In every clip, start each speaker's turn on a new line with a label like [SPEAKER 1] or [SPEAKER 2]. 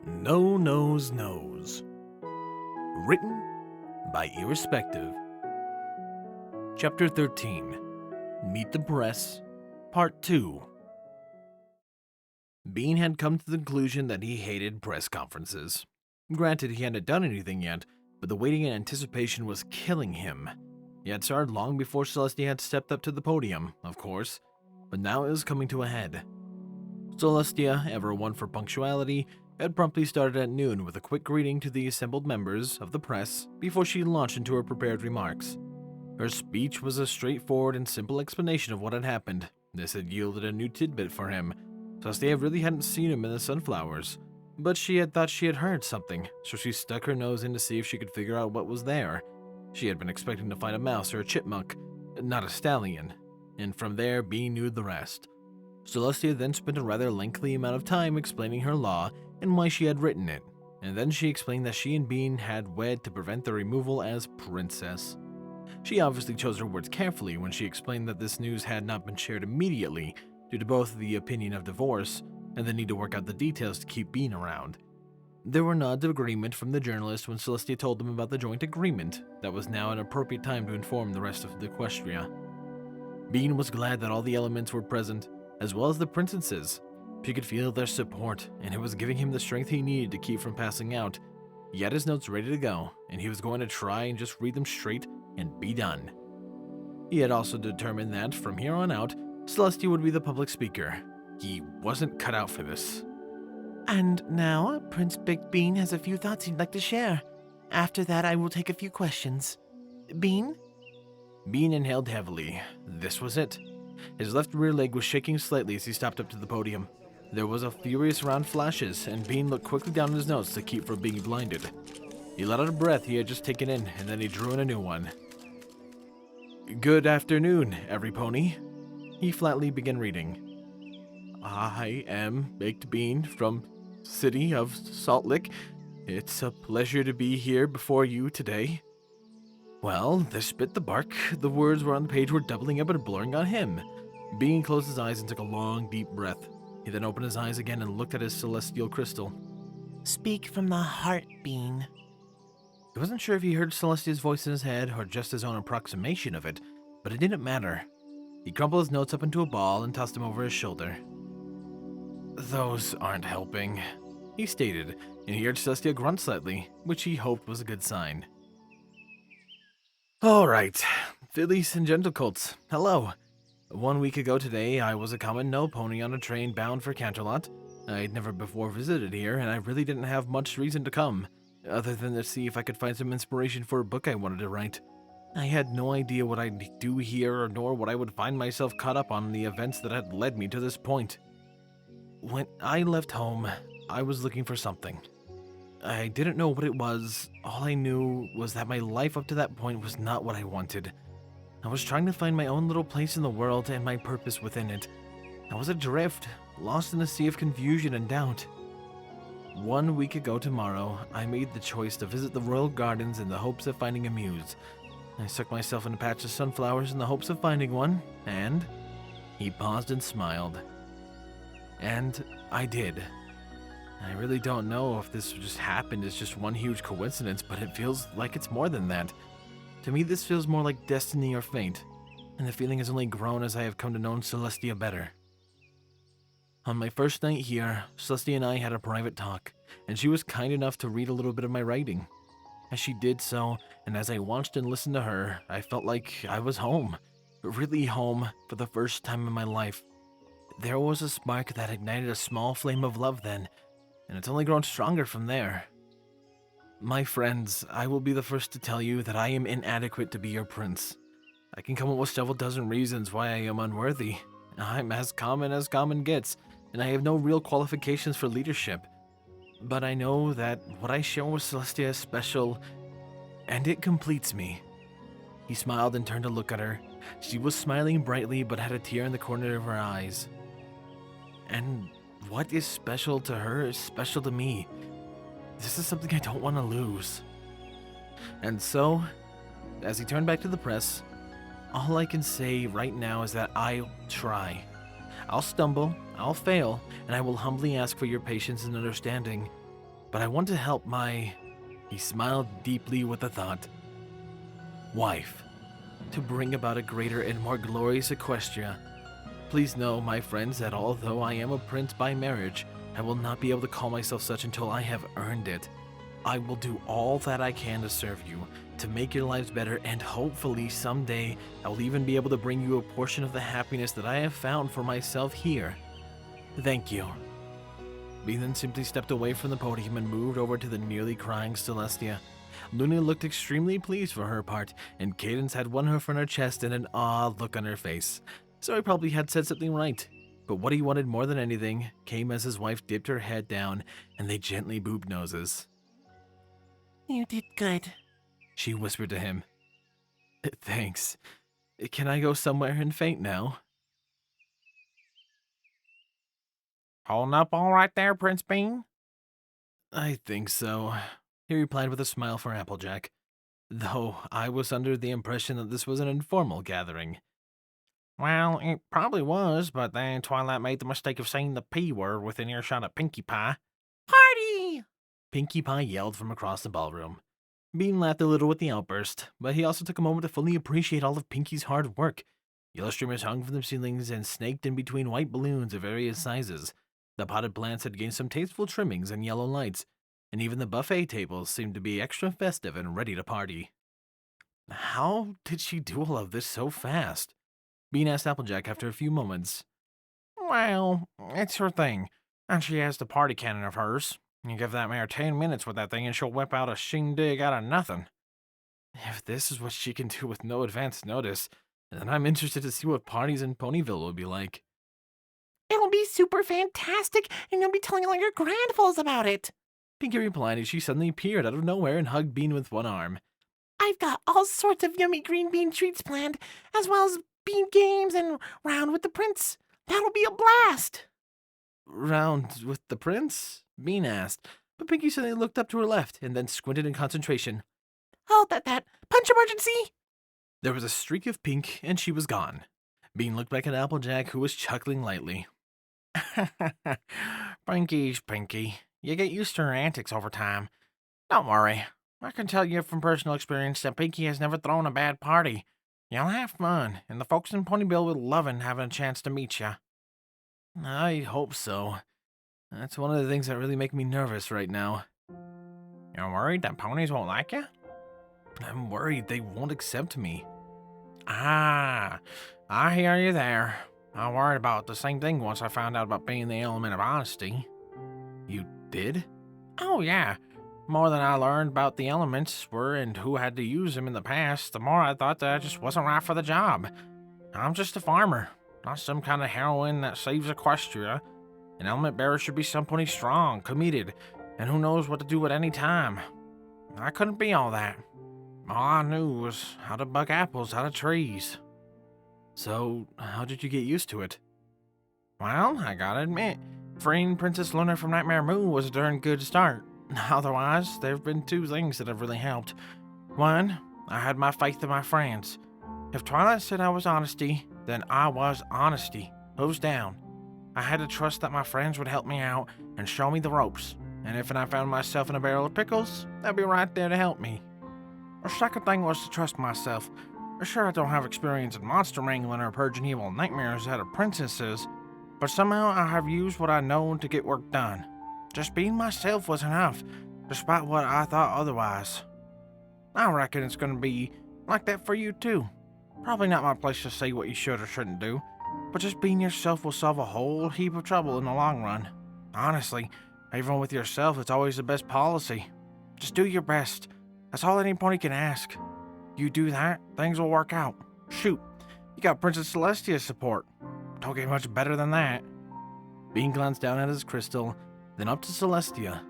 [SPEAKER 1] No Nose Knows. Written by Irrespective. Chapter 13. Meet the Press, Part 2. Bean had come to the conclusion that he hated press conferences. Granted, he hadn't done anything yet, but the waiting and anticipation was killing him. He had started long before Celestia had stepped up to the podium, of course, but now it was coming to a head. Celestia, ever one for punctuality, had promptly started at noon with a quick greeting to the assembled members of the press before she launched into her prepared remarks. Her speech was a straightforward and simple explanation of what had happened. This had yielded a new tidbit for him. Celestia really hadn't seen him in the sunflowers, but she had thought she had heard something, so she stuck her nose in to see if she could figure out what was there. She had been expecting to find a mouse or a chipmunk, not a stallion, and from there Bean knew the rest. Celestia then spent a rather lengthy amount of time explaining her law and why she had written it, and then she explained that she and Bean had wed to prevent their removal as princess. She obviously chose her words carefully when she explained that this news had not been shared immediately due to both the opinion of divorce and the need to work out the details to keep Bean around. There were nods of agreement from the journalist when Celestia told them about the joint agreement that was now an appropriate time to inform the rest of the Equestria. Bean was glad that all the elements were present, as well as the princesses. She could feel their support, and it was giving him the strength he needed to keep from passing out. He had his notes ready to go, and he was going to try and just read them straight and be done. He had also determined that, from here on out, Celestia would be the public speaker. He wasn't cut out for this.
[SPEAKER 2] And now, Prince Big Bean has a few thoughts he'd like to share. After that, I will take a few questions. Bean?
[SPEAKER 1] Bean inhaled heavily. This was it. His left rear leg was shaking slightly as he stopped up to the podium. There was a furious round flashes, and Bean looked quickly down at his notes to keep from being blinded. He let out a breath he had just taken in, and then he drew in a new one. Good afternoon, every pony. He flatly began reading. I am Baked Bean from City of Salt Lick. It's a pleasure to be here before you today. Well, this bit the bark. The words were on the page were doubling up and blurring on him. Bean closed his eyes and took a long, deep breath. He then opened his eyes again and looked at his celestial crystal.
[SPEAKER 2] Speak from the heart, Bean.
[SPEAKER 1] He wasn't sure if he heard Celestia's voice in his head or just his own approximation of it, but it didn't matter. He crumpled his notes up into a ball and tossed them over his shoulder. Those aren't helping, he stated, and he heard Celestia grunt slightly, which he hoped was a good sign. All right, fillies and gentle colts, hello. 1 week ago today, I was a common no pony on a train bound for Canterlot. I'd never before visited here, and I really didn't have much reason to come, other than to see if I could find some inspiration for a book I wanted to write. I had no idea what I'd do here, nor what I would find myself caught up on the events that had led me to this point. When I left home, I was looking for something. I didn't know what it was. All I knew was that my life up to that point was not what I wanted. I was trying to find my own little place in the world and my purpose within it. I was adrift, lost in a sea of confusion and doubt. 1 week ago tomorrow, I made the choice to visit the royal gardens in the hopes of finding a muse. I stuck myself in a patch of sunflowers in the hopes of finding one, and... He paused and smiled. And I did. I really don't know if this just happened as just one huge coincidence, but it feels like it's more than that. To me, this feels more like destiny or fate, and the feeling has only grown as I have come to know Celestia better. On my first night here, Celestia and I had a private talk, and she was kind enough to read a little bit of my writing. As she did so, and as I watched and listened to her, I felt like I was home. Really home for the first time in my life. There was a spark that ignited a small flame of love then, and it's only grown stronger from there. My friends, I will be the first to tell you that I am inadequate to be your prince. I can come up with several dozen reasons why I am unworthy. I'm as common gets, and I have no real qualifications for leadership. But I know that what I share with Celestia is special, and it completes me. He smiled and turned to look at her. She was smiling brightly but had a tear in the corner of her eyes. And what is special to her is special to me. This is something I don't want to lose. And so, as he turned back to the press, all I can say right now is that I'll try. I'll stumble, I'll fail, and I will humbly ask for your patience and understanding. but I want to help my, he smiled deeply with the thought, wife, to bring about a greater and more glorious Equestria. Please know, my friends, that although I am a prince by marriage, I will not be able to call myself such until I have earned it. I will do all that I can to serve you, to make your lives better, and hopefully someday I will even be able to bring you a portion of the happiness that I have found for myself here. Thank you. Bean then simply stepped away from the podium and moved over to the nearly crying Celestia. Luna looked extremely pleased for her part, and Cadence had one hoof on her chest and an awed look on her face. So he probably had said something right. But what he wanted more than anything came as his wife dipped her head down and they gently booped noses.
[SPEAKER 2] You did good.
[SPEAKER 1] She whispered to him. Thanks. Can I go somewhere and faint now?
[SPEAKER 2] Holding up all right there, Prince Bean?
[SPEAKER 1] I think so, he replied with a smile for Applejack, though I was under the impression that this was an informal gathering.
[SPEAKER 2] Well, it probably was, but then Twilight made the mistake of saying the P word within earshot of Pinkie Pie. Party!
[SPEAKER 1] Pinkie Pie yelled from across the ballroom. Bean laughed a little with the outburst, but he also took a moment to fully appreciate all of Pinkie's hard work. Yellow streamers hung from the ceilings and snaked in between white balloons of various sizes. The potted plants had gained some tasteful trimmings and yellow lights, and even the buffet tables seemed to be extra festive and ready to party. How did she do all of this so fast? Bean asked Applejack after a few moments.
[SPEAKER 2] Well, it's her thing, and she has the party cannon of hers. You give that mare 10 minutes with that thing and she'll whip out a shindig out of nothing.
[SPEAKER 1] If this is what she can do with no advance notice, then I'm interested to see what parties in Ponyville will be like.
[SPEAKER 2] It'll be super fantastic, and you'll be telling all your grandfoes about it,
[SPEAKER 1] Pinkie replied as she suddenly appeared out of nowhere and hugged Bean with one arm.
[SPEAKER 2] I've got all sorts of yummy green bean treats planned, as well as bean games and round with the prince. That'll be a blast.
[SPEAKER 1] Round with the prince? Bean asked, but Pinkie suddenly looked up to her left and then squinted in concentration.
[SPEAKER 2] Hold that. Punch emergency!
[SPEAKER 1] There was a streak of pink, and she was gone. Bean looked back at Applejack, who was chuckling lightly.
[SPEAKER 2] Pinkie's Pinkie. You get used to her antics over time. Don't worry. I can tell you from personal experience that Pinkie has never thrown a bad party. You'll have fun, and the folks in Ponyville will love having a chance to meet you.
[SPEAKER 1] I hope so. That's one of the things that really make me nervous right now.
[SPEAKER 2] You're worried that ponies won't like you?
[SPEAKER 1] I'm worried they won't accept me.
[SPEAKER 2] Ah, I hear you there. I worried about the same thing once I found out about being the element of honesty.
[SPEAKER 1] You did?
[SPEAKER 2] Oh, yeah. More than I learned about the elements were and who had to use them in the past, the more I thought that I just wasn't right for the job. I'm just a farmer, not some kind of heroine that saves Equestria. An element bearer should be somebody strong, committed, and who knows what to do at any time. I couldn't be all that. All I knew was how to buck apples out of trees.
[SPEAKER 1] So, how did you get used to it?
[SPEAKER 2] Well, I gotta admit, freeing Princess Luna from Nightmare Moon was a darn good start. Otherwise, there have been two things that have really helped. One, I had my faith in my friends. If Twilight said I was honesty, then I was honesty. Hooves down. I had to trust that my friends would help me out and show me the ropes, and if I found myself in a barrel of pickles, they'd be right there to help me. The second thing was to trust myself. Sure, I don't have experience in monster wrangling or purging evil nightmares out of princesses, but somehow I have used what I know to get work done. Just being myself was enough, despite what I thought otherwise. I reckon it's gonna be like that for you too. Probably not my place to say what you should or shouldn't do, but just being yourself will solve a whole heap of trouble in the long run. Honestly, even with yourself, it's always the best policy. Just do your best. That's all any pony can ask. You do that, things will work out. Shoot, you got Princess Celestia's support. Don't get much better than that.
[SPEAKER 1] Bean glanced down at his crystal, then up to Celestia.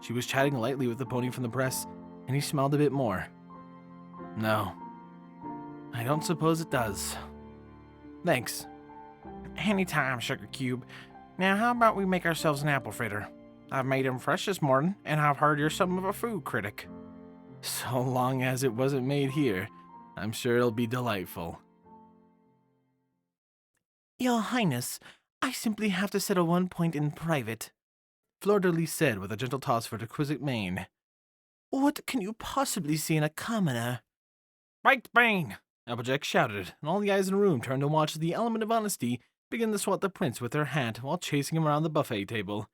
[SPEAKER 1] She was chatting lightly with the pony from the press, and he smiled a bit more. No, I don't suppose it does. Thanks.
[SPEAKER 2] Anytime, Sugar Cube. Now how about we make ourselves an apple fritter? I've made 'em fresh this morning, and I've heard you're something of a food critic.
[SPEAKER 1] So long as it wasn't made here, I'm sure it'll be delightful.
[SPEAKER 2] Your Highness, I simply have to settle one point in private.
[SPEAKER 1] Fleur-de-Lis said with a gentle toss of her exquisite mane. What can you possibly see in a commoner?
[SPEAKER 2] Baked bean!
[SPEAKER 1] Applejack shouted, and all the eyes in the room turned to watch the element of honesty begin to swat the prince with her hat while chasing him around the buffet table.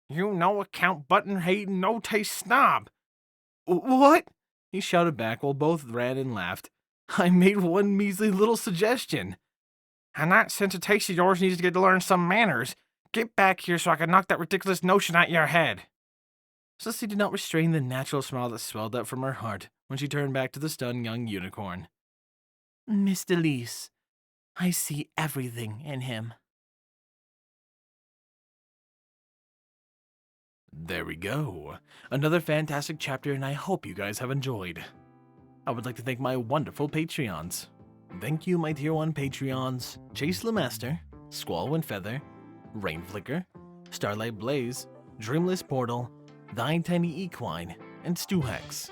[SPEAKER 2] You no-account, button-hating, no-taste snob!
[SPEAKER 1] What? He shouted back while both ran and laughed. I made one measly little suggestion.
[SPEAKER 2] And that sense of taste of yours needs to get to learn some manners. Get back here so I can knock that ridiculous notion out your head.
[SPEAKER 1] Saucy did not restrain the natural smile that swelled up from her heart when she turned back to the stunned young unicorn. Miss Delise, I see everything in him. There we go. Another fantastic chapter, and I hope you guys have enjoyed. I would like to thank my wonderful Patreons. Thank you, my Tier 1 Patreons, Chase LeMaster, Squall Windfeather, Rainflicker, Starlight Blaze, Dreamless Portal, Thine Tiny Equine, and Stewhex.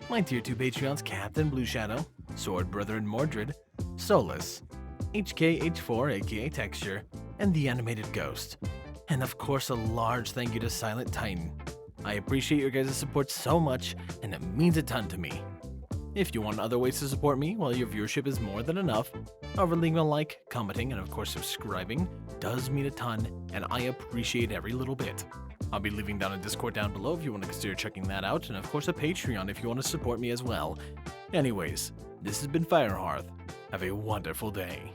[SPEAKER 1] My Tier 2 Patreons Capt and BlueShadow, Sword Brethren Mordred, Solus, HKH4 aka Texture, and the Animated Ghost. And of course a large thank you to Silent Titan. I appreciate your guys' support so much, and it means a ton to me. If you want other ways to support me while your viewership is more than enough, however leaving a like, commenting, and of course subscribing does mean a ton, and I appreciate every little bit. I'll be leaving down a Discord down below if you want to consider checking that out, and of course a Patreon if you want to support me as well. Anyways, this has been Firehearth. Have a wonderful day.